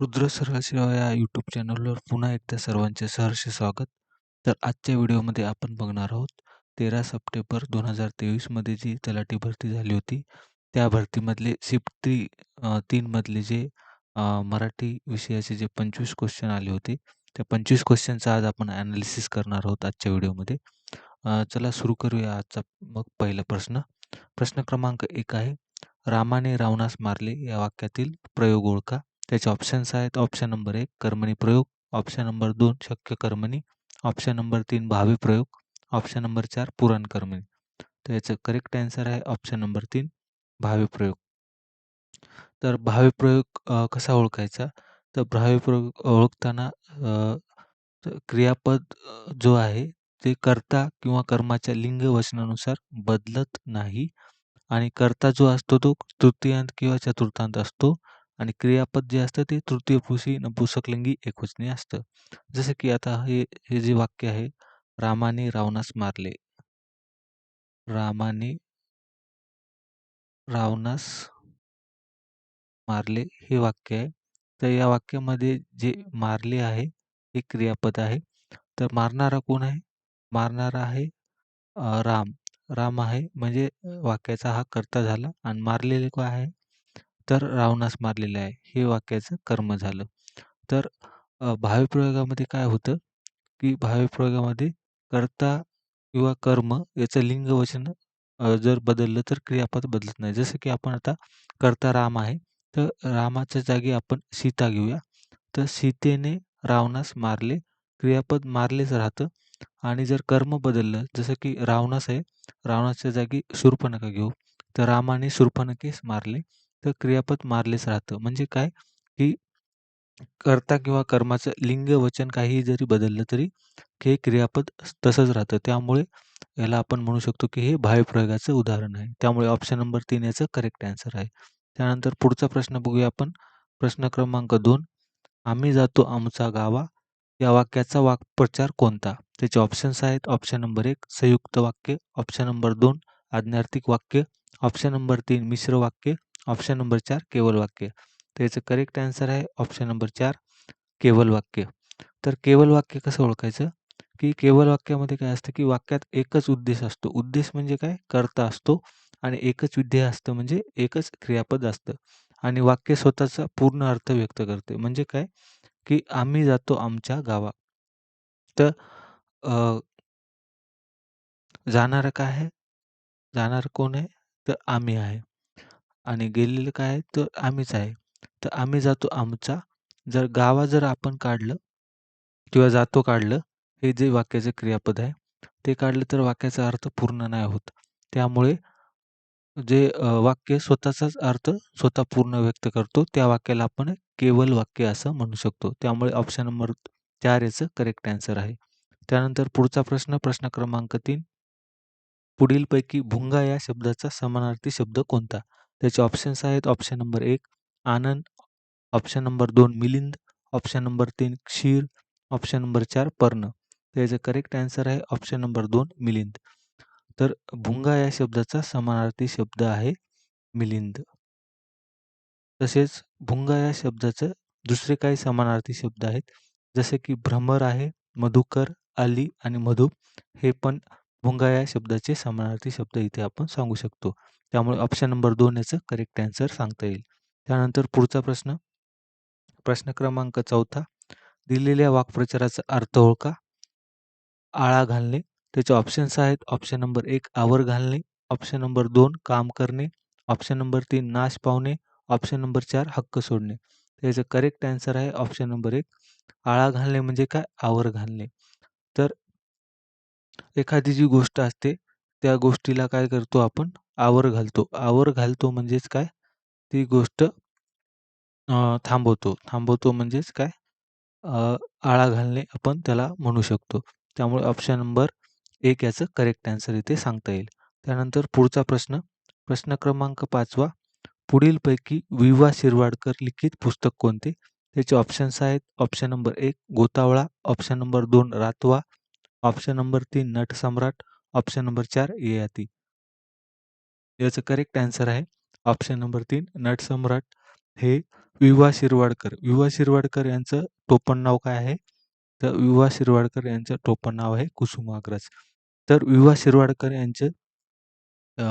रुद्र सरळ या यूट्यूब चॅनलवर पुन्हा एकदा सर्वांचे सहर्ष स्वागत. तर आजच्या व्हिडिओमध्ये आपण बघणार आहोत 13 सप्टेंबर 2023 मध्ये जी तलाठी भरती झाली होती, त्या भरतीमधले शिफ्ट 3 मधले जे मराठी विषयाचे जे 25 क्वेश्चन आले होते, त्या 25 क्वेश्चनचा आज आपण ॲनालिसिस करणार आहोत आजच्या व्हिडिओमध्ये. चला सुरू करूया आजचा मग पहिला प्रश्न. प्रश्न क्रमांक 1 आहे, रामाने रावणास मारले या वाक्यातील प्रयोग ओळखा. त्याचे ऑप्शन्स आहेत. ऑप्शन नंबर 1 कर्मणी प्रयोग, ऑप्शन नंबर 2 शक्य कर्मणी, ऑप्शन नंबर 3 भावी प्रयोग, ऑप्शन नंबर 4 पुराण कर्मणी. तर याचं करेक्ट आन्सर आहे ऑप्शन नंबर 3 भावी प्रयोग. तर भावी प्रयोग कसा ओळखायचा? तर भावी प्रयोग ओळखताना क्रियापद जो आहे ते कर्ता किंवा कर्माच्या लिंग वचनानुसार बदलत नाही आणि कर्ता जो असतो तो तृतीयांत किंवा चतुर्थांत असतो आणि क्रियापद जे असतं ते तृतीय पुरुषी नपुंसकलिंगी एकवचनी असतं. जसं की आता हे हे जे वाक्य आहे, रामाने रावणास मारले. रामाने रावणास मारले हे वाक्य आहे. तर या वाक्यामध्ये जे मारले आहे हे क्रियापद आहे. तर मारणारा कोण आहे? मारणारा आहे राम. राम आहे म्हणजे वाक्याचा हा कर्ता झाला आणि मारलेले काय आहे? तर रावणास मारलेले आहे. हे वाक्याचं कर्म झालं. तर भावी प्रयोगामध्ये काय होतं, की भावी प्रयोगामध्ये कर्ता किंवा कर्म याचं लिंग वचन जर बदललं तर क्रियापद बदलत नाही. जसं की आपण आता कर्ता राम आहे, तर रामाच्या जागी आपण सीता घेऊया. तर सीतेने रावणास मारले. क्रियापद मारलेच राहतं आणि जर कर्म बदललं, जसं की रावणास आहे, रावणाच्या जागी शूर्पणखा घेऊ. तर रामाने शूर्पणखेस मारले. तर क्रियापद मारलेच राहतं. म्हणजे काय, की कर्ता किंवा कर्माचं लिंग वचन काहीही जरी बदललं तरी हे क्रियापद तसंच राहतं. त्यामुळे याला आपण म्हणू शकतो, की हे भावी प्रयोगाचं उदाहरण आहे. त्यामुळे ऑप्शन नंबर 3 याचं करेक्ट आन्सर आहे. त्यानंतर पुढचा प्रश्न बघूया आपण. प्रश्न क्रमांक 2. आम्ही जातो आमचा गावा या वाक्याचा वाक्प्रचार कोणता? त्याचे ऑप्शन्स आहेत. ऑप्शन नंबर 1 संयुक्त वाक्य, ऑप्शन नंबर 2 आज्ञार्थक वाक्य, ऑप्शन नंबर 3 मिश्र वाक्य, ऑप्शन नंबर 4 केवळ वाक्य. तर करेक्ट आन्सर आहे ऑप्शन नंबर 4 केवळ वाक्य. तर केवळ वाक्य कसं ओळखायचं? की केवळ वाक्यामध्ये काय असतं, की वाक्यात एकच उद्देश असतो. उद्देश म्हणजे काय? कर्ता असतो आणि एकच विधेय असतं म्हणजे एकच क्रियापद असतं आणि वाक्य स्वतःचा पूर्ण अर्थ व्यक्त करते. म्हणजे काय? की आम्ही जातो आमच्या गावा. तर अ, जाणारं काय आहे? जाणारं कोण आहे? तर आम्ही आहे आणि गेलेलं काय आहे? तर आम्हीच आहे. तर आम्ही जातो आमचा. जर गावा जर आपण काढलं किंवा जातो काढलं, हे जे वाक्याचे क्रियापद आहे, ते काढलं तर वाक्याचा अर्थ पूर्ण नाही होत. त्यामुळे जे वाक्य स्वतःचाच अर्थ स्वतः पूर्ण व्यक्त करतो, त्या वाक्याला आपण केवळ वाक्य असं म्हणू शकतो. त्यामुळे ऑप्शन नंबर 4 याचं करेक्ट आन्सर आहे. त्यानंतर पुढचा प्रश्न, प्रश्न क्रमांक 3. पुढीलपैकी भुंगा या शब्दाचा समानार्थी शब्द कोणता? त्याचे ऑप्शन्स आहेत. ऑप्शन नंबर 1 आनंद, ऑप्शन नंबर 2 मिलिंद, ऑप्शन नंबर 3 क्षीर, ऑप्शन नंबर 4 पर्ण. तर याचं करेक्ट आन्सर आहे ऑप्शन नंबर 2 मिलिंद. तर भुंगा या शब्दाचा समानार्थी शब्द आहे मिलिंद. तसेच भुंगा या शब्दाचं दुसरे काही समानार्थी शब्द आहेत. जसे की भ्रमर आहे, मधुकर, आली आणि मधु हे पण भुंगा या शब्दाचे समानार्थी शब्द इथे आपण सांगू शकतो. त्यामुळे ऑप्शन नंबर 2 याचं करेक्ट आन्सर सांगता येईल. त्यानंतर पुढचा प्रश्न, प्रश्न क्रमांक 4. दिलेल्या वाक्प्रचाराचा अर्थ ओळखा. आळा घालणे. त्याचे ऑप्शन्स आहेत. ऑप्शन नंबर 1 आवर घालणे, ऑप्शन नंबर 2 काम करणे, ऑप्शन नंबर 3 नाश पावणे, ऑप्शन नंबर 4 हक्क सोडणे. त्याचं करेक्ट आन्सर आहे ऑप्शन नंबर 1 आळा घालणे म्हणजे काय? आवर घालणे. तर एखादी जी गोष्ट असते, त्या गोष्टीला काय करतो आपण? आवर घालतो. आवर घालतो म्हणजेच काय? ती गोष्ट थांबवतो. थांबवतो म्हणजेच काय? आळा घालणे आपण त्याला म्हणू शकतो. त्यामुळे ऑप्शन नंबर 1 याचं करेक्ट आन्सर इथे सांगता येईल. त्यानंतर पुढचा प्रश्न, प्रश्न क्रमांक 5. पुढीलपैकी वि. शिरवाडकर लिखित पुस्तक कोणते? त्याचे ऑप्शन्स आहेत. Option number 1 Gotavala, option number 2 Ratwa, option number 3 Natsamrat, option number 4 Yayati. याचं करेक्ट आन्सर आहे ऑप्शन नंबर 3 नटसम्राट हे वि. शिरवाडकर. वि. शिरवाडकर यांचं टोपणनाव काय आहे? तर वि. शिरवाडकर यांचं टोपणनाव आहे कुसुमाग्रज. तर वि. शिरवाडकर यांचं अ,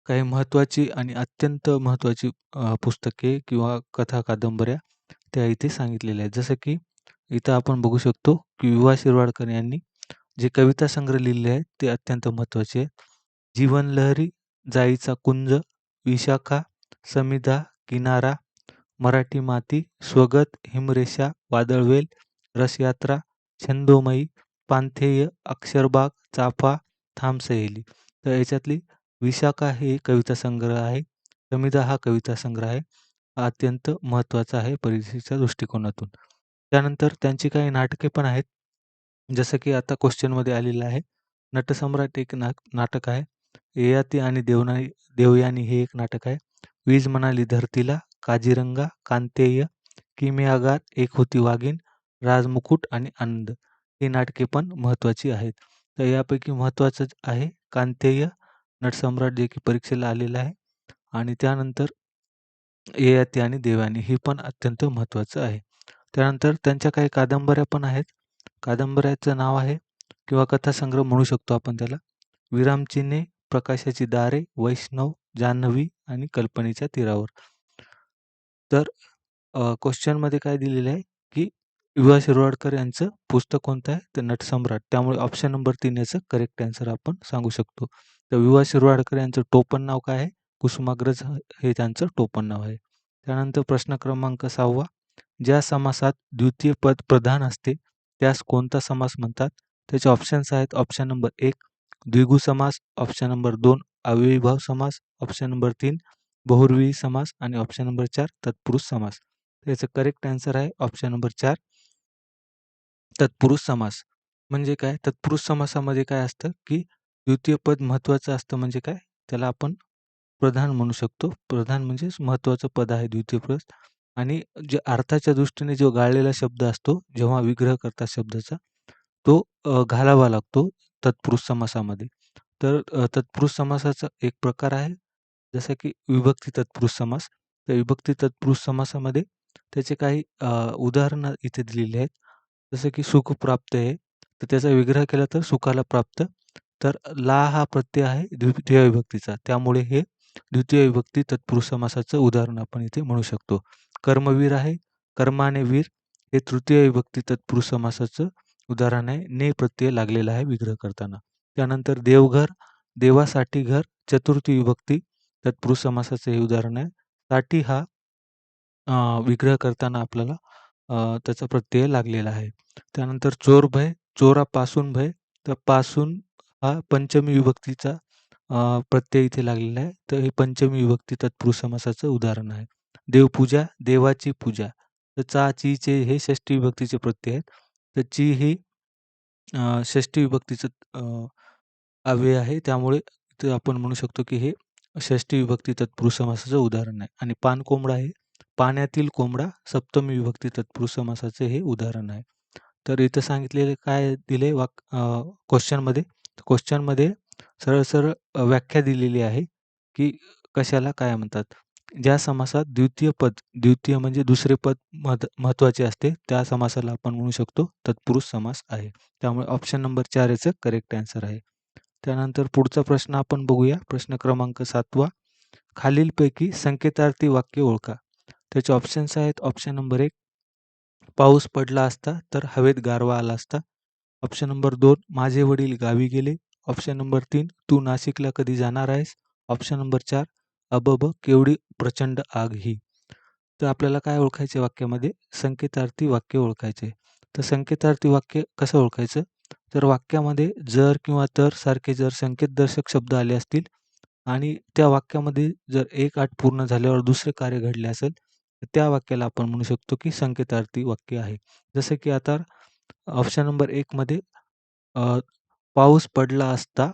काही महत्त्वाची आणि अत्यंत महत्त्वाची पुस्तके किंवा कथा कादंबऱ्या त्या इथे सांगितलेल्या आहेत. जसं की इथं आपण बघू शकतो की वि. शिरवाडकर यांनी जे कविता संग्रह लिहिलेले आहेत ते अत्यंत महत्त्वाचे आहेत. जीवनलहरी, जाईचा कुंज, विशाखा, समिधा, किनारा, मराठी माती, स्वगत, हिमरेषा, वादळवेल, रसयात्रा, छंदोमयी, पांथेय, अक्षरबाग, चाफा, थांब सहेली. तर याच्यातली विशाखा हे कविता संग्रह आहे. समिधा हा कविता संग्रह आहे. हा अत्यंत महत्त्वाचा आहे परीक्षेच्या दृष्टिकोनातून. त्यानंतर त्यांची काही नाटके पण आहेत. जसं की आता क्वेश्चनमध्ये आलेलं आहे. नटसम्राट एक नाटक आहे. ययाती आणि देवयानी हे एक नाटक आहे. वीज म्हणाली धरतीला, काझीरंगा, कांतेय, किमियागार, एक होती वाघीण, राजमुकुट आणि आनंद ही नाटके पण महत्त्वाची आहेत. तर यापैकी महत्त्वाचं आहे कांतेय, नटसम्राट जे की परीक्षेला आलेलं आहे आणि त्यानंतर ययाती आणि देवयानी ही पण अत्यंत महत्त्वाचं आहे. त्यानंतर त्यांच्या काही कादंबऱ्या पण आहेत. कादंबऱ्याचं नाव आहे किंवा कथासंग्रह म्हणू शकतो आपण त्याला. विरामचिन्हे, प्रकाशाची दारे, वैष्णव, जान्हवी आणि कल्पनेच्या तीरावर. तर क्वेश्चनमध्ये काय दिलेलं आहे, की वि. शिरवाडकर यांचं पुस्तक कोणतं आहे? तर नटसम्राट. त्यामुळे ऑप्शन नंबर 3 याचं करेक्ट आन्सर आपण सांगू शकतो. तर वि. शिरवाडकर यांचं टोपणनाव काय आहे? कुसुमाग्रज हे त्यांचं टोपणनाव आहे. त्यानंतर प्रश्न क्रमांक 6वा. ज्या समासात द्वितीय पद प्रधान असते त्यास कोणता समास म्हणतात? त्याचे ऑप्शन्स आहेत. ऑप्शन नंबर 1 द्विगु समास, ऑप्शन नंबर 2 अव्ययीभाव समास, ऑप्शन नंबर 3 बहुव्रीही समास आणि ऑप्शन नंबर 4 तत्पुरुष समास. त्याचं करेक्ट आन्सर आहे ऑप्शन नंबर 4 तत्पुरुष समास. म्हणजे काय? तत्पुरुष समासामध्ये काय असतं, की द्वितीय पद महत्त्वाचं असतं म्हणजे काय? त्याला आपण प्रधान म्हणू शकतो. प्रधान म्हणजे महत्त्वाचं पद आहे द्वितीय पद आणि जे अर्थाच्या दृष्टीने जो गाळलेला शब्द असतो, जेव्हा विग्रह करतात शब्दाचा, तो घालावा लागतो तत्पुरुष समासामध्ये. तर तत्पुरुष समासाचा एक प्रकार आहे, जसं की विभक्ती तत्पुरुष समास. तर विभक्ती तत्पुरुष समासामध्ये त्याचे काही उदाहरणं इथे दिलेली आहेत. जसं की सुख प्राप्त आहे, तर त्याचा विग्रह केला तर सुखाला प्राप्त. तर ला हा प्रत्यय आहे द्वितीय विभक्तीचा. त्यामुळे हे द्वितीय विभक्ती तत्पुरुष समासाचं उदाहरण आपण इथे म्हणू शकतो. कर्मवीर आहे, कर्माने वीर हे तृतीय विभक्ती तत्पुरुष समासाचं उदाहरण आहे. ने प्रत्यय लागलेला आहे विग्रह करताना. त्यानंतर देवघर, देवासाठी घर, चतुर्थी विभक्ती तत्पुरुष समासाचं हे उदाहरण आहे. साठी हा विग्रह करताना आपल्याला त्याचा प्रत्यय लागलेला आहे. त्यानंतर चोर भय, चोरापासून भय, तर पासून हा पंचमी विभक्तीचा प्रत्यय इथे लागलेला आहे. तर हे पंचमी विभक्ती तत्पुरुष समासाचं उदाहरण आहे. देवपूजा, देवाची पूजा. तर चा, ची, चे हे षष्ठी विभक्तीचे प्रत्यय आहेत. तर ची ही षष्ठी विभक्तीचं अव्यय आहे. त्यामुळे इथे आपण म्हणू शकतो की हे षष्ठी विभक्ती तत्पुरुष समासाचं उदाहरण आहे. आणि पानकोंबडा आहे. पाण्यातील कोंबडा सप्तमी विभक्ती तत्पुरुष समासाचे हे उदाहरण आहे. तर इथं सांगितलेले काय दिले क्वेश्चनमध्ये क्वेश्चनमध्ये सरळ-सरळ व्याख्या दिलेली आहे, की कशाला काय म्हणतात. ज्या समासात द्वितीय म्हणजे दुसरे पद महत्त्वाचे असते, त्या समासाला आपण म्हणू शकतो तत्पुरुष समास आहे. त्यामुळे ऑप्शन नंबर 4 याचं करेक्ट आन्सर आहे. त्यानंतर पुढचा प्रश्न आपण बघूया. प्रश्न क्रमांक 7वा. खालीलपैकी संकेतार्थी वाक्य ओळखा. त्याचे ऑप्शन्स आहेत. ऑप्शन नंबर 1 पाऊस पडला असता तर हवेत गारवा आला असता. ऑप्शन नंबर 2 माझे वडील गावी गेले. ऑप्शन नंबर 3 तू नाशिकला कधी जाणार आहेस? ऑप्शन नंबर 4 अबब केवढी प्रचंड आग ही. तर आपल्याला काय ओळखायचे वाक्यामध्ये? संकेतार्थी वाक्य ओळखायचे. तर संकेतार्थी वाक्य कसं ओळखायचं? तर वाक्यामध्ये जर किंवा तर सारखे जर संकेतदर्शक शब्द आले असतील आणि त्या वाक्यामध्ये जर एक अट पूर्ण झाल्यावर दुसरे कार्य घडले असेल, तर त्या वाक्याला आपण म्हणू शकतो की संकेतार्थी वाक्य आहे. जसं की आता ऑप्शन नंबर 1 मध्ये पाऊस पडला असता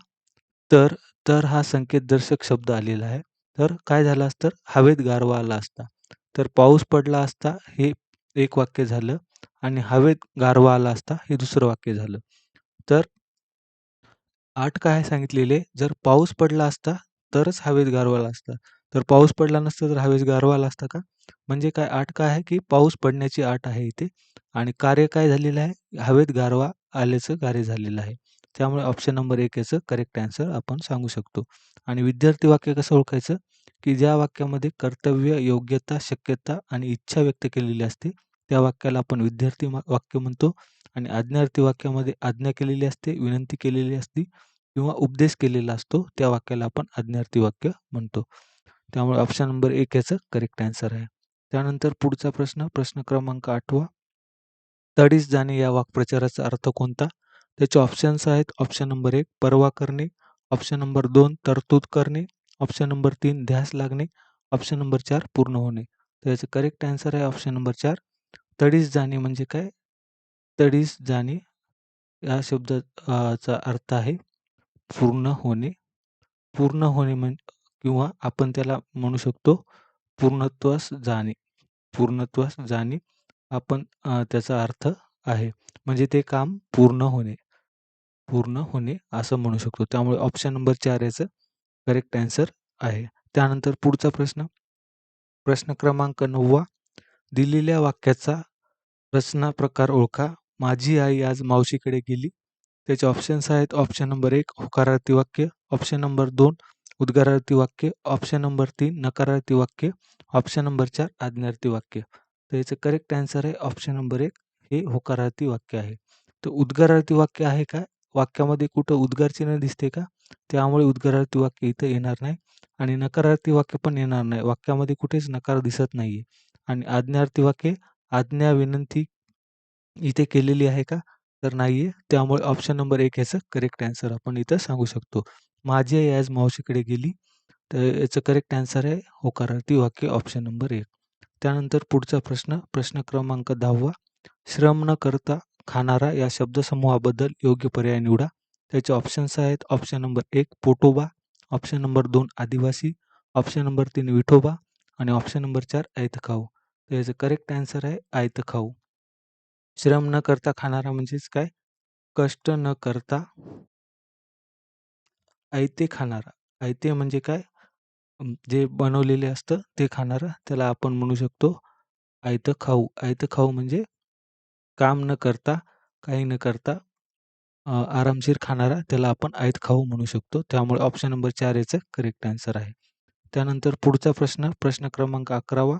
तर, तर हा संकेतदर्शक शब्द आलेला आहे. तर काय झालं असतं? हवेत गारवा आला असता. तर पाऊस पडला असता हे एक वाक्य झालं आणि हवेत गारवा आला असता हे दुसरं वाक्य झालं. तर अट काय सांगितलेली आहे? जर पाऊस पडला असता तरच हवेत गारवा आला असता. तर पाऊस पडला नसता तर हवेत गारवा आला असता का? म्हणजे काय अट काय आहे, की पाऊस पडण्याची अट आहे इथे आणि कार्य काय झालेलं आहे, हवेत गारवा आल्याचं कार्य झालेलं आहे. त्यामुळे ऑप्शन नंबर 1 याचं करेक्ट आन्सर आपण सांगू शकतो. आणि विद्यार्थी वाक्य कसं ओळखायचं, की ज्या वाक्यामध्ये कर्तव्य, योग्यता, शक्यता आणि इच्छा व्यक्त केलेली असते, त्या वाक्याला आपण विद्यार्थी वाक्य म्हणतो. आणि आज्ञार्थी वाक्यामध्ये आज्ञा केलेली असते, विनंती केलेली असते किंवा उपदेश केलेला असतो, त्या वाक्याला आपण आज्ञार्थी वाक्य म्हणतो. त्यामुळे ऑप्शन नंबर 1 याचं करेक्ट आन्सर आहे. त्यानंतर पुढचा प्रश्न, प्रश्न क्रमांक 8वा. तडीस जाणे या वाक्प्रचाराचा अर्थ कोणता? त्याचे ऑप्शन्स आहेत. ऑप्शन नंबर 1 परवा करणे, ऑप्शन नंबर 2 तरतूद करणे, ऑप्शन नंबर 3 ध्यास लागणे, ऑप्शन नंबर 4 पूर्ण होणे. तर याचं करेक्ट आन्सर आहे ऑप्शन नंबर 4. तडीस जाणे म्हणजे काय? तडीस जाणे या चा अर्थ आहे पूर्ण होणे. पूर्ण होणे किंवा आपण त्याला म्हणू शकतो पूर्णत्वास जाणे. पूर्णत्वास जाणे आपण त्याचा अर्थ आहे. म्हणजे ते काम पूर्ण होणे. पूर्ण होणे असं म्हणू शकतो. त्यामुळे ऑप्शन नंबर 4 याचं करेक्ट आन्सर आहे. त्यानंतर पुढचा प्रश्न, प्रश्न क्रमांक 9वा. दिलेल्या वाक्याचा रचना प्रकार ओळखा. माझी आई आज मावशीकडे गेली. त्याचे ऑप्शन्स आहेत. ऑप्शन नंबर 1 होकारार्थी वाक्य, ऑप्शन नंबर 2 उद्गारार्थी वाक्य, ऑप्शन नंबर 3 नकारार्थी वाक्य, ऑप्शन नंबर 4 आज्ञार्थी वाक्य. तर याचं करेक्ट आन्सर आहे ऑप्शन नंबर 1 हे होकारार्थी वाक्य आहे. तर उद्गारार्थी वाक्य आहे का? वाक्यामध्ये कुठं उद्गार चिन्ह दिसते का? त्यामुळे उद्गारार्थी वाक्य इथं येणार नाही आणि नकारार्थी वाक्य पण येणार नाही. वाक्यामध्ये कुठेच नकार दिसत नाहीये. आणि आज्ञार्थी वाक्य, आज्ञा, विनंती इथे केलेली आहे का? तर नाहीये. त्यामुळे ऑप्शन नंबर 1 याचं करेक्ट आन्सर आपण इथं सांगू शकतो. माझी आई आज मावशीकडे गेली. तर याचं करेक्ट आन्सर आहे होकारार्थी वाक्य ऑप्शन नंबर 1. त्यानंतर पुढचा प्रश्न, प्रश्न क्रमांक 10वा. श्रम न करता खाणारा या शब्दसमूहाबद्दल योग्य पर्याय निवडा. त्याचे ऑप्शन्स आहेत. ऑप्शन नंबर 1 पोटोबा, ऑप्शन नंबर 2 आदिवासी, ऑप्शन नंबर 3 विठोबा आणि ऑप्शन नंबर 4 आयतखाऊ. तर याचं करेक्ट आन्सर आहे आयतखाऊ. श्रम न करता खाणारा म्हणजेच काय? कष्ट न करता आयते खाणारा. आयते म्हणजे काय? जे बनवलेले असतं ते खाणारा त्याला आपण म्हणू शकतो आयतं खाऊ. आयतं खाऊ म्हणजे काम न करता, काही न करता आरामशीर खाणारा त्याला आपण आयतखाऊ म्हणू शकतो. त्यामुळे ऑप्शन नंबर 4 याचं करेक्ट आन्सर आहे. त्यानंतर पुढचा प्रश्न, प्रश्न क्रमांक 11वा.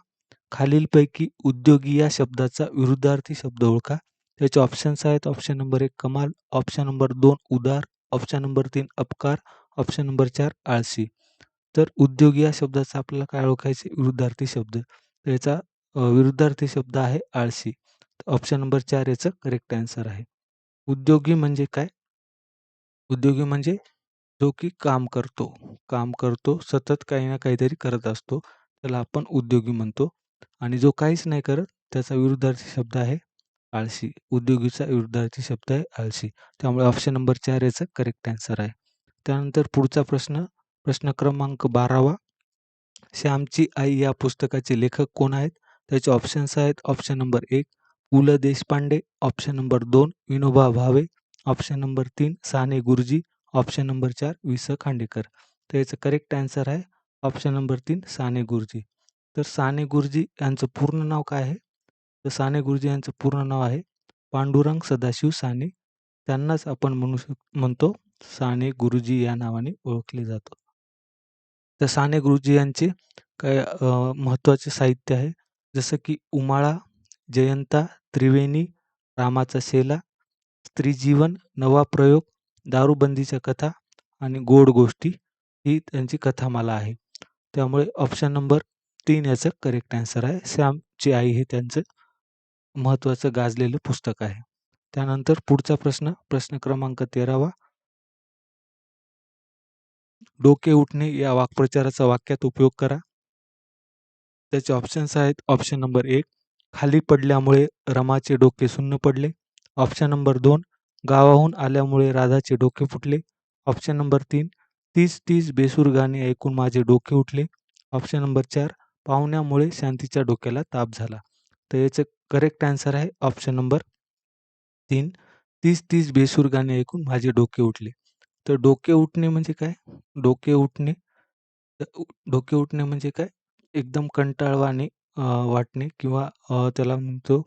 खालीलपैकी उद्योगी या शब्दाचा विरुद्धार्थी शब्द ओळखा. त्याचे ऑप्शन्स आहेत. ऑप्शन नंबर 1 कमाल, ऑप्शन नंबर 2 उदार, ऑप्शन नंबर 3 अपकार, ऑप्शन नंबर 4 आळशी. तर उद्योगी या शब्दाचा आपल्याला काय ओळखायचे? विरुद्धार्थी शब्द. तर याचा विरुद्धार्थी शब्द आहे आळशी. ऑप्शन नंबर 4 याचं करेक्ट आन्सर आहे. उद्योगी म्हणजे काय? उद्योगी म्हणजे जो की काम करतो. काम करतो, सतत काही ना काहीतरी करत असतो. त्याला आपण उद्योगी म्हणतो आणि जो काहीच नाही करत त्याचा विरुद्धार्थी शब्द आहे आळशी. उद्योगीचा विरुद्धार्थी शब्द आहे आळशी. त्यामुळे ऑप्शन नंबर 4 याचं करेक्ट आन्सर आहे. त्यानंतर पुढचा प्रश्न, प्रश्न क्रमांक 12वा. श्यामची आई या पुस्तकाचे लेखक कोण आहेत? त्याचे ऑप्शन्स आहेत. ऑप्शन नंबर 1 पु. ल. Deshpande, option number 2 Vinoba Bhave, option number 3 Sane Guruji, option number 4 वि. स. खांडेकर. तर याचं करेक्ट आन्सर आहे ऑप्शन नंबर 3 साने गुरुजी. तर साने गुरुजी यांचं पूर्ण नाव काय आहे? तर साने गुरुजी यांचं पूर्ण नाव आहे पांडुरंग सदाशिव साने. त्यांनाच आपण म्हणतो साने गुरुजी या नावाने ओळखले जातो. तर साने गुरुजी यांचे काही महत्त्वाचे साहित्य आहे. जसं की उमाळा, जयंता, त्रिवेणी, रामाचा शेला, स्त्रीजीवन, नवा प्रयोग, दारूबंदीच्या कथा आणि गोड गोष्टी ही त्यांची कथामाला आहे. त्यामुळे ऑप्शन नंबर 3 याचं करेक्ट आन्सर आहे. श्यामची आई हे त्यांचं महत्त्वाचं गाजलेलं पुस्तक आहे. त्यानंतर पुढचा प्रश्न, प्रश्न क्रमांक 13वा. डोके उठणे या वाक्प्रचाराचा वाक्यात उपयोग करा. त्याचे ऑप्शन्स आहेत. ऑप्शन नंबर 1 खाली पडल्यामुळे रमाचे डोके सुन्न पडले. ऑप्शन नंबर 2 गावाहून आल्यामुळे राधाचे डोके फुटले. ऑप्शन नंबर 3 तीच तीच बेसूर गाणी ऐकून माझे डोके उठले. ऑप्शन नंबर 4 पाहुण्यामुळे शांतीच्या डोक्याला ताप झाला. तर याचं करेक्ट आन्सर आहे ऑप्शन नंबर 3 तीच तीच बेसूर गाणी ऐकून माझे डोके उठले. तर डोके उठणे म्हणजे काय? डोके उठणे, डोके उठणे म्हणजे काय? एकदम कंटाळवाणे वाटणे किंवा त्याला म्हणतो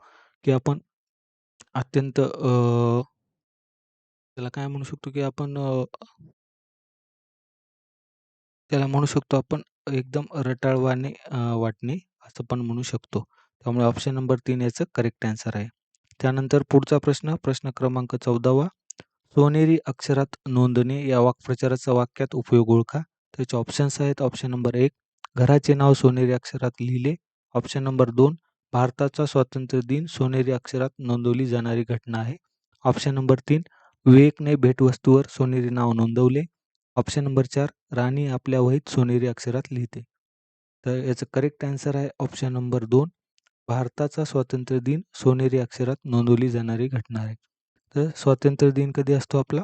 की आपण अत्यंत त्याला काय म्हणू शकतो की आपण त्याला म्हणू शकतो आपण एकदम रटाळवाणे वाटणे असं पण म्हणू शकतो. त्यामुळे ऑप्शन नंबर 3 याचं करेक्ट आन्सर आहे. त्यानंतर पुढचा प्रश्न, प्रश्न क्रमांक 14वा. सोनेरी अक्षरात नोंदणे या वाक्प्रचाराचा वाक्यात उपयोग ओळखा. त्याचे ऑप्शन्स आहेत. ऑप्शन नंबर 1, घराचे नाव सोनेरी अक्षरात लिहिले. ऑप्शन नंबर 2, भारताचा स्वातंत्र्य दिन सोनेरी अक्षरात नोंदवली जाणारी घटना आहे. ऑप्शन नंबर 3, विवेकने भेटवस्तूवर सोनेरी नाव नोंदवले. ऑप्शन नंबर 4, राणी आपल्या वहीत सोनेरी अक्षरात लिहिते. तर याचं करेक्ट आन्सर आहे ऑप्शन नंबर 2, भारताचा स्वातंत्र्य दिन सोनेरी अक्षरात नोंदवली जाणारी घटना आहे. तर स्वातंत्र्य दिन कधी असतो आपला?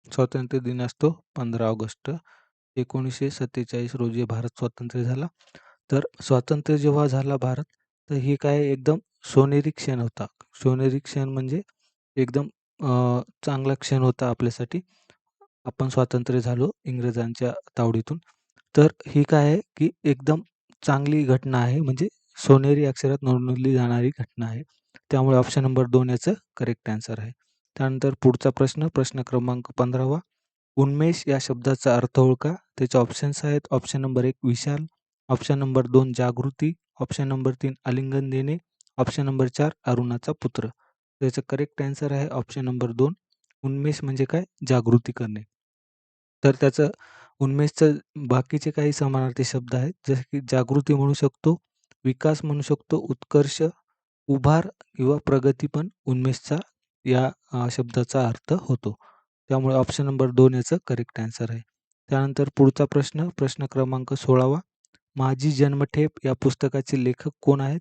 स्वातंत्र्य दिन असतो 15 ऑगस्ट 1947 रोजी भारत स्वतंत्र झाला. तर स्वातंत्र्य जेव्हा झाला भारत, तर ही काय एकदम सोनेरी क्षण होता. सोनेरी क्षण म्हणजे एकदम चांगला क्षण होता आपल्यासाठी. आपण स्वातंत्र्य झालो इंग्रजांच्या तावडीतून. तर ही काय आहे, की एकदम चांगली घटना आहे. म्हणजे सोनेरी अक्षरात नोंदवली जाणारी घटना आहे. त्यामुळे ऑप्शन नंबर 2 याचं करेक्ट आन्सर आहे. त्यानंतर पुढचा प्रश्न, प्रश्न क्रमांक 15वा. उन्मेष या शब्दाचा अर्थ ओळखा. त्याचे ऑप्शन्स आहेत. ऑप्शन नंबर 1, विशाल. ऑप्शन नंबर 2, जागृती. ऑप्शन नंबर 3, आलिंगन देणे. ऑप्शन नंबर 4, अरुणाचा पुत्र. त्याचं करेक्ट आन्सर आहे ऑप्शन नंबर 2. उन्मेष म्हणजे काय? जागृती करणे. तर त्याचं उन्मेषचं बाकीचे काही समानार्थी शब्द आहेत. जसे की जागृती म्हणू शकतो, विकास म्हणू शकतो, उत्कर्ष, उभार किंवा प्रगती पण उन्मेषचा या शब्दाचा अर्थ होतो. त्यामुळे ऑप्शन नंबर 2 याचं करेक्ट आन्सर आहे. त्यानंतर पुढचा प्रश्न, प्रश्न क्रमांक 16वा. माझी जन्मठेप या पुस्तकाचे लेखक कोण आहेत?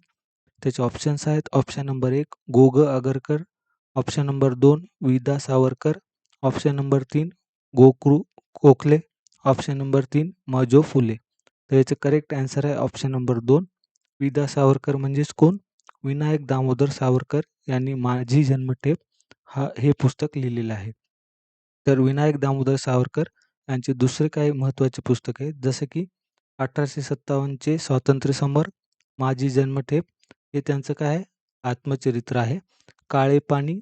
त्याचे ऑप्शन्स आहेत. ऑप्शन नंबर 1, गो. ग. आगरकर. ऑप्शन नंबर 2, वि. सावरकर. ऑप्शन नंबर 3, गोकृ गोखले. ऑप्शन नंबर 3, म. फुले. तर याचं करेक्ट आन्सर आहे ऑप्शन नंबर 2, वि. सावरकर. म्हणजेच कोण? विनायक दामोदर सावरकर यांनी माझी जन्मठेप हे पुस्तक लिहिलेलं आहे. तर विनायक दामोदर सावरकर यांचे दुसरे काही महत्त्वाचे पुस्तक आहेत, जसं की 1857चे स्वातंत्र्य समर, माझी जन्मठेप हे त्यांचं काय आहे? आत्मचरित्र आहे. काळे पाणी,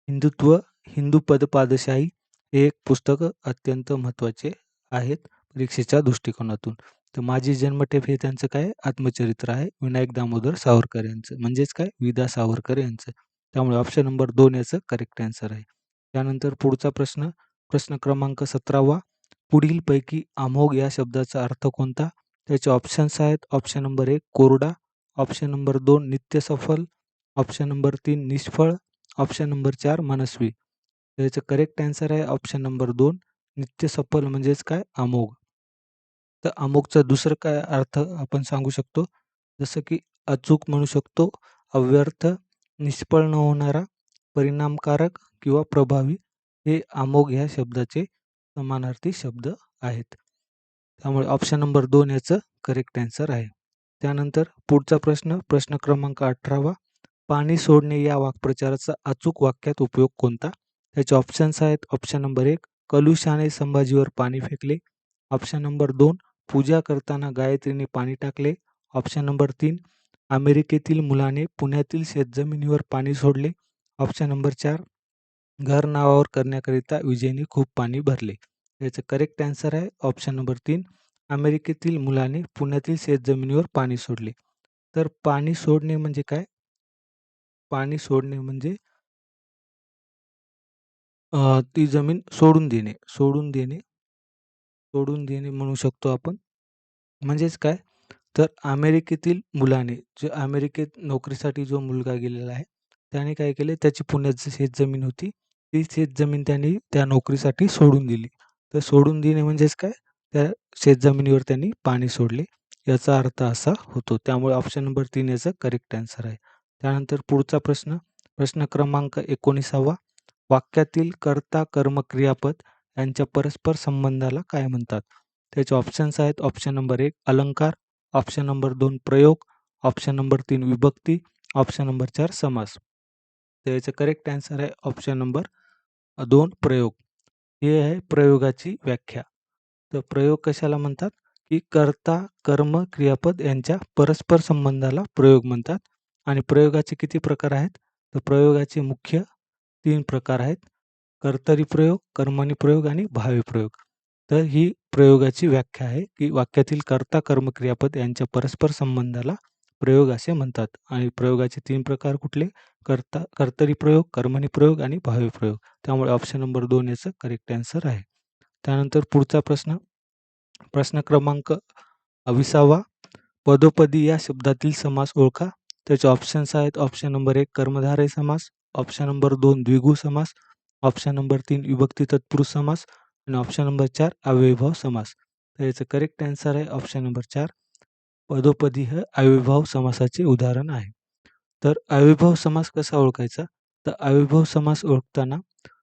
हिंदुत्व, हिंदू पदपादशाही हे एक पुस्तकं अत्यंत महत्त्वाचे आहेत परीक्षेच्या दृष्टिकोनातून. तर माझी जन्मठेप हे त्यांचं काय आत्मचरित्र आहे विनायक दामोदर सावरकर यांचं. म्हणजेच काय? वि. सावरकर यांचं. त्यामुळे ऑप्शन नंबर 2 याचं करेक्ट आन्सर आहे. त्यानंतर पुढचा प्रश्न, प्रश्न क्रमांक 17वा. पुढीलपैकी अमोघ या शब्दाचा अर्थ कोणता? त्याचे ऑप्शन्स आहेत. ऑप्शन नंबर 1, कोरडा. Option number 2, नित्यसफल. ऑप्शन नंबर 3, निष्फळ. ऑप्शन नंबर 4, मनस्वी. याचं करेक्ट आन्सर आहे ऑप्शन नंबर 2, नित्यसफल म्हणजेच काय? अमोघ. तर अमोघचा दुसरं काय अर्थ आपण सांगू शकतो, जसं की अचूक म्हणू शकतो, अव्यर्थ, निष्फळ न होणारा, परिणामकारक किंवा प्रभावी हे अमोघ ह्या शब्दाचे समानार्थी शब्द आहेत. त्यामुळे ऑप्शन नंबर 2 याचं करेक्ट आन्सर आहे. त्यानंतर पुढचा प्रश्न, प्रश्न क्रमांक 18वा. पाणी सोडणे या वाक्प्रचाराचा अचूक वाक्यात उपयोग कोणता? त्याचे ऑप्शन्स आहेत. ऑप्शन नंबर 1, कलुषाने संभाजीवर पाणी फेकले. ऑप्शन नंबर 2, पूजा करताना गायत्रीने पाणी टाकले. ऑप्शन नंबर 3, अमेरिकेतील मुलाने पुण्यातील शेतजमिनीवर पाणी सोडले. ऑप्शन नंबर 4, घर नावावर करण्याकरिता विजयने खूप पाणी भरले. याचं करेक्ट आन्सर आहे ऑप्शन नंबर 3, अमेरिकेतील मुलाने पुण्यातील शेतजमिनीवर पाणी सोडले. तर पाणी सोडणे म्हणजे काय? पाणी सोडणे म्हणजे ती जमीन सोडून देणे, सोडून देणे, सोडून देणे म्हणू शकतो आपण. म्हणजेच काय? तर अमेरिकेतील मुलाने जे अमेरिकेत नोकरीसाठी जो मुलगा गेलेला आहे, त्याने काय केले, त्याची पुण्यात शेतजमीन होती. ती शेतजमीन त्यांनी त्या नोकरीसाठी सोडून दिली. तर सोडून देणे म्हणजेच काय? त्या शेतजमिनीवर त्यांनी पाणी सोडले. याचा अर्थ असा होतो. त्यामुळे ऑप्शन नंबर 3 याचं करेक्ट आन्सर आहे. त्यानंतर पुढचा प्रश्न, प्रश्न क्रमांक 19वा. वाक्यातील कर्ता, कर्म, क्रियापद यांच्या परस्पर संबंधाला काय म्हणतात? त्याचे ऑप्शन्स आहेत. ऑप्शन नंबर 1, अलंकार. ऑप्शन नंबर 2, प्रयोग. ऑप्शन नंबर 3, विभक्ती. ऑप्शन नंबर 4, समास. तर याचं करेक्ट आन्सर आहे ऑप्शन नंबर 2, प्रयोग. हे आहे प्रयोगाची व्याख्या. तर प्रयोग कशाला म्हणतात? की कर्ता, कर्म, क्रियापद यांच्या परस्पर संबंधाला प्रयोग म्हणतात. आणि प्रयोगाचे किती प्रकार आहेत? तर प्रयोगाचे मुख्य 3 प्रकार आहेत. कर्तरी प्रयोग, कर्मणी प्रयोग आणि भावी प्रयोग. तर ही प्रयोगाची व्याख्या आहे, की वाक्यातील कर्ता, कर्म, क्रियापद यांच्या परस्पर संबंधाला प्रयोग असे म्हणतात. आणि प्रयोगाचे 3 प्रकार कुठले? कर्तरी प्रयोग, कर्मणी प्रयोग आणि भावी प्रयोग. त्यामुळे ऑप्शन नंबर 2 याचं करेक्ट आन्सर आहे. त्यानंतर पुढचा प्रश्न, प्रश्न क्रमांक 20वा. पदोपदी या शब्दातील समास ओळखा. त्याचे ऑप्शन्स आहेत. ऑप्शन नंबर 1 कर्मधारय समास, ऑप्शन नंबर 2 द्विगु समास, ऑप्शन नंबर 3 विभक्ती तत्पुरुष समास आणि ऑप्शन नंबर 4 अव्ययीभाव समास. तर याचं करेक्ट आन्सर आहे ऑप्शन नंबर 4. पदोपदी हे अव्ययीभाव समासाचे उदाहरण आहे. तर अव्ययीभाव समास कसा ओळखायचा? तर अव्ययीभाव समास ओळखताना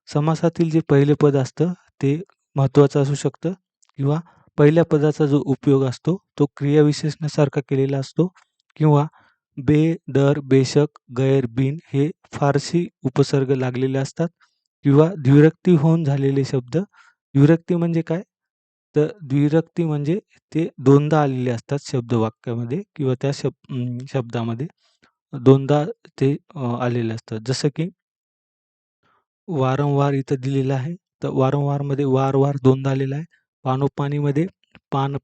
समासातील जे पहिले पद असतं ते महत्त्वाचं असू शकतं किंवा पहिल्या पदाचा जो उपयोग असतो तो क्रियाविशेषणासारखा केलेला असतो किंवा बे, दर, बेशक, गैर, बिन हे फारसी उपसर्ग लागलेले असतात किंवा द्विरक्ती होऊन झालेले शब्द. द्विरक्ती म्हणजे काय? तर द्विरक्ती म्हणजे ते दोनदा आलेले असतात शब्द वाक्यामध्ये किंवा त्या शब्दामध्ये दोनदा ते आलेले असतात. जसं की वारंवार इथं दिलेलं आहे. तर वारंवारमध्ये वार दोनदा आलेला आहे. पानोपानीमध्ये पान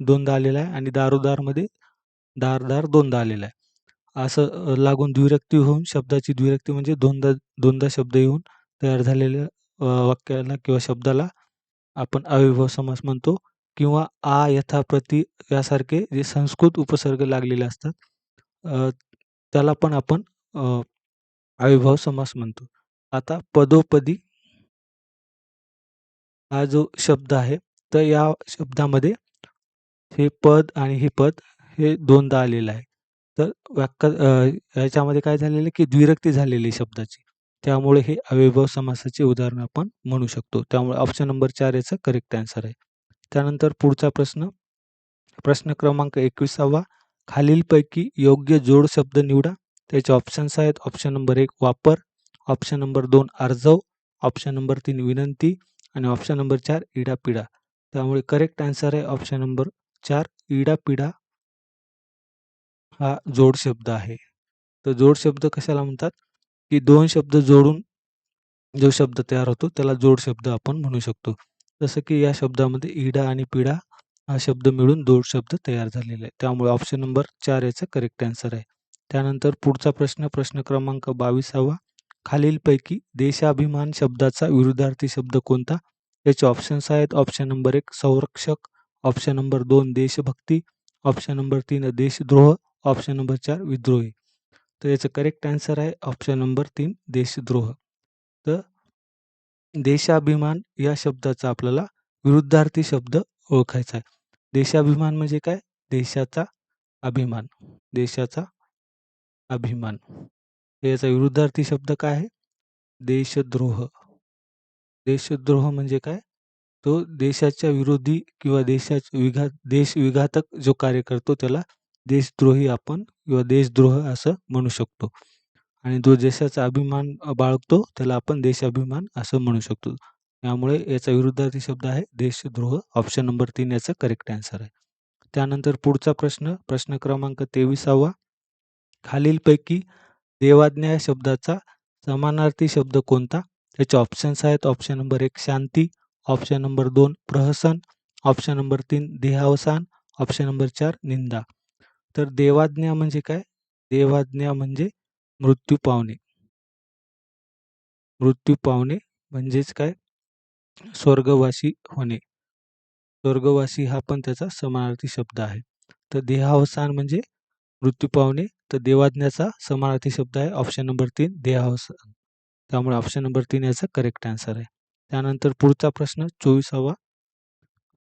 दोनदा आलेला आहे आणि दारोदारमध्ये दार दोनदा आलेला आहे. असं लागून द्विरक्ती होऊन शब्दाची द्विरक्ती म्हणजे दोनदा दोनदा शब्द येऊन तयार झालेल्या वाक्याला किंवा शब्दाला आपण अव्ययीभाव समास म्हणतो किंवा आ, यथा, प्रति यासारखे जे संस्कृत उपसर्ग लागलेले असतात त्याला पण आपण अव्ययीभाव समास म्हणतो. आता पदोपदी हा जो शब्द आहे, तर या शब्दामध्ये हे पद आणि हे पद हे दोनदा आलेलं आहे. तर याच्यामध्ये काय झालेलं आहे, की द्विरक्ती झालेली आहे शब्दाची. त्यामुळे हे अव्ययीभाव समासाचे उदाहरण आपण म्हणू शकतो. त्यामुळे ऑप्शन नंबर 4 याचा करेक्ट आन्सर आहे. त्यानंतर पुढचा प्रश्न, प्रश्न क्रमांक 21वा. खालीलपैकी योग्य जोड शब्द निवडा. त्याचे ऑप्शन्स आहेत. ऑप्शन नंबर 1 वापर, ऑप्शन नंबर 2 आर्जव, ऑप्शन नंबर 3 विनंती आणि ऑप्शन नंबर 4 इडापिडा. त्यामुळे करेक्ट आन्सर आहे ऑप्शन नंबर 4 इडापिडा हा जोड शब्द आहे. तर जोड शब्द कशाला म्हणतात? की 2 शब्द जोडून जो शब्द तयार होतो त्याला जोड शब्द आपण म्हणू शकतो. जसं की या शब्दामध्ये इडा आणि पिडा हा शब्द मिळून जोड शब्द तयार झालेला आहे. त्यामुळे ऑप्शन नंबर 4 याचा करेक्ट आन्सर आहे. त्यानंतर पुढचा प्रश्न, प्रश्न क्रमांक 22वा. खालीलपैकी देशाभिमान शब्दाचा विरुद्धार्थी शब्द कोणता? याचे ऑप्शन्स आहेत. ऑप्शन नंबर 1 संरक्षक, ऑप्शन नंबर 2 देशभक्ती, ऑप्शन नंबर 3 देशद्रोह, ऑप्शन नंबर 4 विद्रोही. तर याचं करेक्ट आन्सर आहे ऑप्शन नंबर 3 देशद्रोह. तर देशाभिमान या शब्दाचा आपल्याला विरुद्धार्थी शब्द ओळखायचा आहे. देशाभिमान म्हणजे काय? देशाचा अभिमान. देशाचा अभिमान. याचा विरुद्धार्थी शब्द काय आहे? देशद्रोह. देशद्रोह म्हणजे काय? तो देशाच्या विरोधी किंवा देश विघातक जो कार्य करतो त्याला देशद्रोही आपण किंवा देशद्रोह असं म्हणू शकतो. आणि जो देशाचा अभिमान बाळगतो त्याला आपण देशाभिमान असं म्हणू शकतो. त्यामुळे याचा विरुद्धार्थी शब्द आहे देशद्रोह. ऑप्शन नंबर 3 याचा करेक्ट आन्सर आहे. त्यानंतर पुढचा प्रश्न, प्रश्न क्रमांक 23वा. खालीलपैकी देवाज्ञा या शब्दाचा समानार्थी शब्द कोणता? त्याचे ऑप्शन्स आहेत. ऑप्शन नंबर 1 शांती, ऑप्शन नंबर 2 प्रहसन, ऑप्शन नंबर 3 देहावसान, ऑप्शन नंबर 4 निंदा. तर देवाज्ञा म्हणजे काय? देवाज्ञा म्हणजे मृत्यू पावणे. मृत्यू पावणे म्हणजेच काय? स्वर्गवासी होणे. स्वर्गवासी हा पण त्याचा समानार्थी शब्द आहे. तर देहावसान म्हणजे मृत्यू पावणे. तर देवाज्ञाचा समानार्थी शब्द आहे ऑप्शन नंबर 3 देहावसान. त्यामुळे ऑप्शन नंबर 3 याचा करेक्ट आन्सर आहे. त्यानंतर पुढचा प्रश्न 24वा.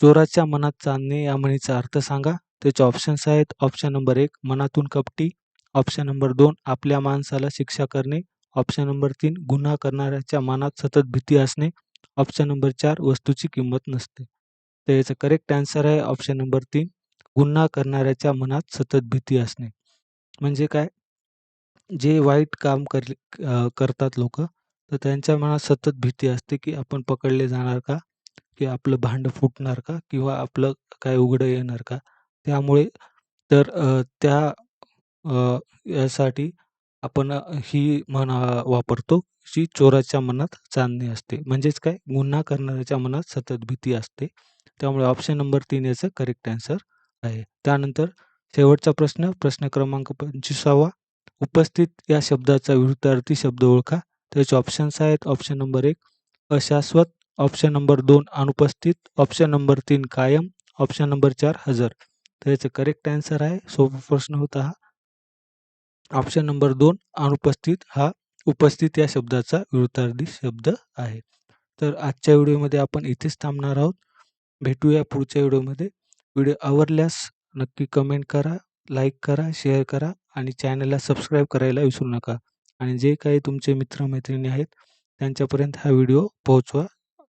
चोराच्या मनात चांदणे या म्हणीचा अर्थ सांगा. त्याचे ऑप्शन्स आहेत. ऑप्शन नंबर 1 मनातून कपटी, ऑप्शन नंबर 2 आपल्या माणसाला शिक्षा करणे, ऑप्शन नंबर 3 गुन्हा करणाऱ्याच्या मनात सतत भीती असणे, ऑप्शन नंबर 4 वस्तूची किंमत नसते. तर याचा करेक्ट आन्सर आहे ऑप्शन नंबर 3 गुन्हा करणाऱ्याच्या मनात सतत भीती असणे. म्हणजे काय? जे वाईट काम करतात लोकं, तर त्यांच्या मनात सतत भीती असते, की आपण पकडले जाणार का? की आपलं भांडं फुटणार का? किंवा आपलं काय उघडं येणार का? त्यामुळे तर यासाठी आपण ही म्हण वापरतो, जी चोराच्या मनात चांदणे असते. म्हणजेच काय? गुन्हा करणाऱ्याच्या मनात सतत भीती असते. त्यामुळे ऑप्शन नंबर 3 याचं करेक्ट आन्सर आहे. त्यानंतर शेवटचा प्रश्न, प्रश्न क्रमांक 25वा. उपस्थित या शब्दाचा विरुद्धार्थी शब्द ओळखा. त्याचे ऑप्शन्स आहेत. ऑप्शन नंबर 1 अशाश्वत, ऑप्शन नंबर 2 अनुपस्थित, ऑप्शन नंबर 3 कायम, ऑप्शन नंबर 4 हजर. तर याचं करेक्ट आन्सर आहे. सोपा प्रश्न होता हा. ऑप्शन नंबर 2 अनुपस्थित हा उपस्थित या शब्दाचा विरुद्धार्थी शब्द आहे. तर आजच्या व्हिडिओमध्ये आपण इथेच थांबणार आहोत. भेटूया पुढच्या व्हिडिओमध्ये. व्हिडिओ आवडल्यास नक्की कमेंट करा, लाईक करा, शेअर करा आणि चॅनलला सबस्क्राईब करायला विसरू नका. आणि जे काही तुमचे मित्र-मैत्रिणी आहेत त्यांच्यापर्यंत हा व्हिडिओ पोहोचवा.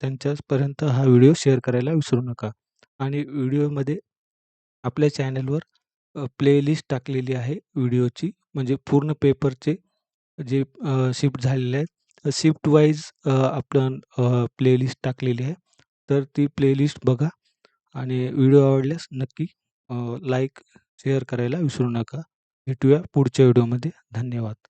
त्यांच्यापर्यंत हा व्हिडिओ शेअर करायला विसरू नका. आणि व्हिडिओमध्ये आपल्या चॅनलवर प्लेलिस्ट टाकलेली आहे व्हिडिओची. म्हणजे पूर्ण पेपरचे जे शिफ्ट झालेले आहेत. शिफ्ट वाईज आपण प्लेलिस्ट टाकलेली आहे. तर ती प्लेलिस्ट बघा आणि व्हिडिओ आवडल्यास नक्की लाईक, शेअर करायला विसरू नका. भेटूया पुढच्या व्हिडिओमध्ये. धन्यवाद.